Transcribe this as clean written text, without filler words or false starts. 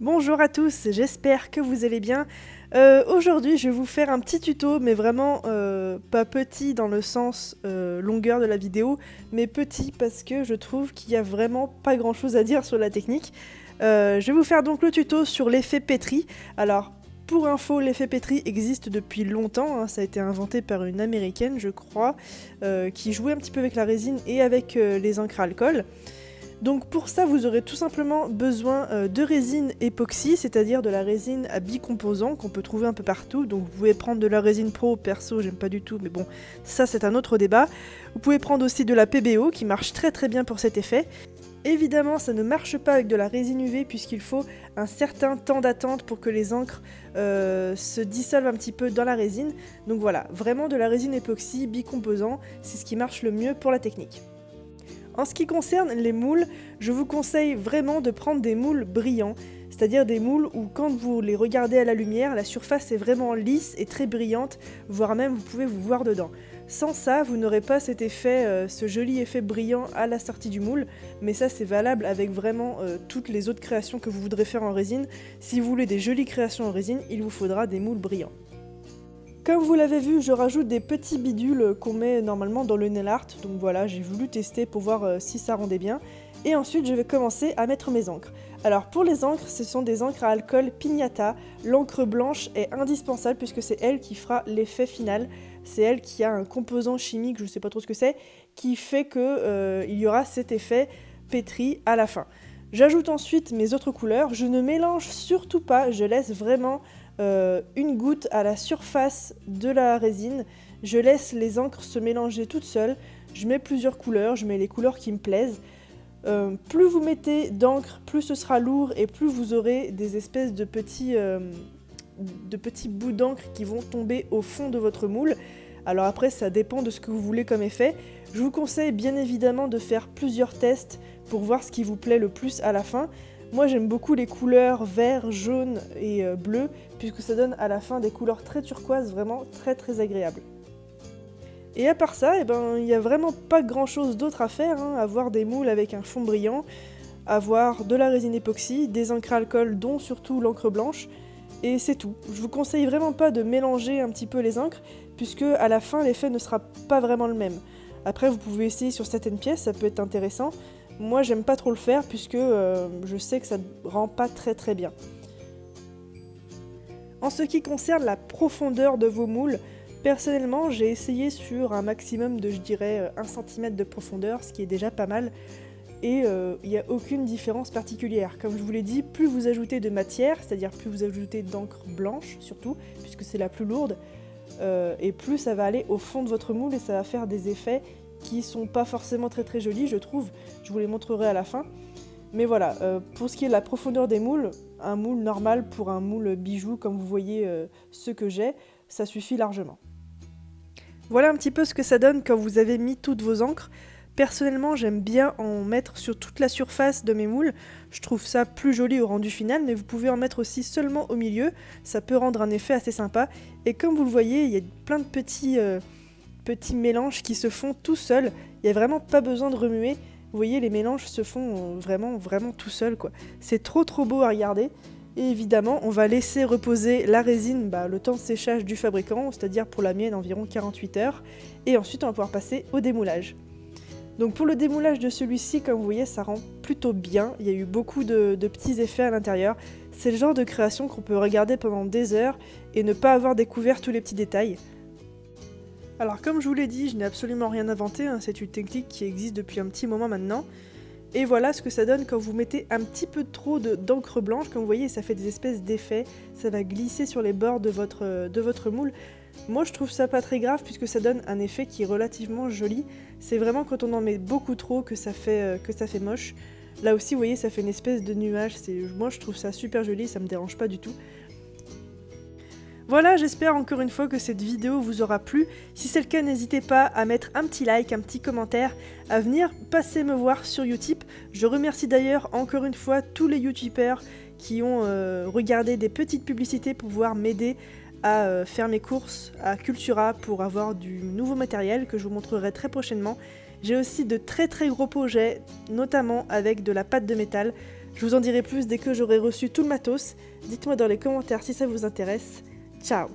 Bonjour à tous, j'espère que vous allez bien. Aujourd'hui, je vais vous faire un petit tuto, mais vraiment pas petit dans le sens longueur de la vidéo, mais petit parce que je trouve qu'il y a vraiment pas grand chose à dire sur la technique. Je vais vous faire donc le tuto sur l'effet pétri. Alors, pour info, l'effet pétri existe depuis longtemps, hein, ça a été inventé par une américaine, je crois, qui jouait un petit peu avec la résine et avec les encres à alcool. Donc pour ça, vous aurez tout simplement besoin de résine époxy, c'est-à-dire de la résine à bicomposants qu'on peut trouver un peu partout. Donc vous pouvez prendre de la résine pro, perso j'aime pas du tout, mais bon, ça c'est un autre débat. Vous pouvez prendre aussi de la PBO qui marche très très bien pour cet effet. Évidemment, ça ne marche pas avec de la résine UV puisqu'il faut un certain temps d'attente pour que les encres se dissolvent un petit peu dans la résine. Donc voilà, vraiment de la résine époxy bicomposant, c'est ce qui marche le mieux pour la technique. En ce qui concerne les moules, je vous conseille vraiment de prendre des moules brillants, c'est-à-dire des moules où quand vous les regardez à la lumière, la surface est vraiment lisse et très brillante, voire même vous pouvez vous voir dedans. Sans ça, vous n'aurez pas cet effet, ce joli effet brillant à la sortie du moule, mais ça c'est valable avec vraiment toutes les autres créations que vous voudrez faire en résine. Si vous voulez des jolies créations en résine, il vous faudra des moules brillants. Comme vous l'avez vu, je rajoute des petits bidules qu'on met normalement dans le nail art, donc voilà, j'ai voulu tester pour voir si ça rendait bien. Et ensuite, je vais commencer à mettre mes encres. Alors pour les encres, ce sont des encres à alcool Pignata. L'encre blanche est indispensable puisque c'est elle qui fera l'effet final. C'est elle qui a un composant chimique, je ne sais pas trop ce que c'est, qui fait que il y aura cet effet pétri à la fin. J'ajoute ensuite mes autres couleurs, je ne mélange surtout pas, je laisse vraiment une goutte à la surface de la résine, je laisse les encres se mélanger toutes seules, je mets plusieurs couleurs, je mets les couleurs qui me plaisent. Plus vous mettez d'encre, plus ce sera lourd et plus vous aurez des espèces de petits bouts d'encre qui vont tomber au fond de votre moule. Alors après, ça dépend de ce que vous voulez comme effet. Je vous conseille bien évidemment de faire plusieurs tests pour voir ce qui vous plaît le plus à la fin. Moi j'aime beaucoup les couleurs vert, jaune et bleu, puisque ça donne à la fin des couleurs très turquoises, vraiment très très agréables. Et à part ça, il n'y a vraiment pas grand chose d'autre à faire, hein. Avoir des moules avec un fond brillant, avoir de la résine époxy, des encres à alcool dont surtout l'encre blanche, et c'est tout. Je vous conseille vraiment pas de mélanger un petit peu les encres, puisque à la fin l'effet ne sera pas vraiment le même. Après vous pouvez essayer sur certaines pièces, ça peut être intéressant. Moi j'aime pas trop le faire puisque je sais que ça rend pas très très bien. En ce qui concerne la profondeur de vos moules, personnellement j'ai essayé sur un maximum de je dirais 1 cm de profondeur, ce qui est déjà pas mal. Et il n'y a aucune différence particulière. Comme je vous l'ai dit, plus vous ajoutez de matière, c'est-à-dire plus vous ajoutez d'encre blanche surtout, puisque c'est la plus lourde, et plus ça va aller au fond de votre moule et ça va faire des effets qui sont pas forcément très très jolis, je trouve. Je vous les montrerai à la fin. Mais voilà, pour ce qui est de la profondeur des moules, un moule normal pour un moule bijou, comme vous voyez ceux que j'ai, ça suffit largement. Voilà un petit peu ce que ça donne quand vous avez mis toutes vos encres. Personnellement, j'aime bien en mettre sur toute la surface de mes moules. Je trouve ça plus joli au rendu final, mais vous pouvez en mettre aussi seulement au milieu. Ça peut rendre un effet assez sympa. Et comme vous le voyez, il y a plein de petits mélanges qui se font tout seuls. Il n'y a vraiment pas besoin de remuer. Vous voyez, les mélanges se font vraiment tout seuls, quoi. C'est trop beau à regarder. Et évidemment, on va laisser reposer la résine le temps de séchage du fabricant, c'est-à-dire pour la mienne environ 48 heures. Et ensuite, on va pouvoir passer au démoulage. Donc pour le démoulage de celui-ci, comme vous voyez, ça rend plutôt bien. Il y a eu beaucoup de petits effets à l'intérieur. C'est le genre de création qu'on peut regarder pendant des heures et ne pas avoir découvert tous les petits détails. Alors comme je vous l'ai dit, je n'ai absolument rien inventé, hein, c'est une technique qui existe depuis un petit moment maintenant. Et voilà ce que ça donne quand vous mettez un petit peu trop d'encre blanche, comme vous voyez, ça fait des espèces d'effets, ça va glisser sur les bords de votre moule. Moi je trouve ça pas très grave puisque ça donne un effet qui est relativement joli. C'est vraiment quand on en met beaucoup trop que ça fait moche. Là aussi vous voyez ça fait une espèce de nuage, moi je trouve ça super joli, ça me dérange pas du tout. Voilà, j'espère encore une fois que cette vidéo vous aura plu. Si c'est le cas, n'hésitez pas à mettre un petit like, un petit commentaire, à venir passer me voir sur Utip. Je remercie d'ailleurs encore une fois tous les youtubeurs qui ont regardé des petites publicités pour pouvoir m'aider à faire mes courses à Cultura pour avoir du nouveau matériel que je vous montrerai très prochainement. J'ai aussi de très gros projets, notamment avec de la pâte de métal. Je vous en dirai plus dès que j'aurai reçu tout le matos. Dites-moi dans les commentaires si ça vous intéresse. Ciao!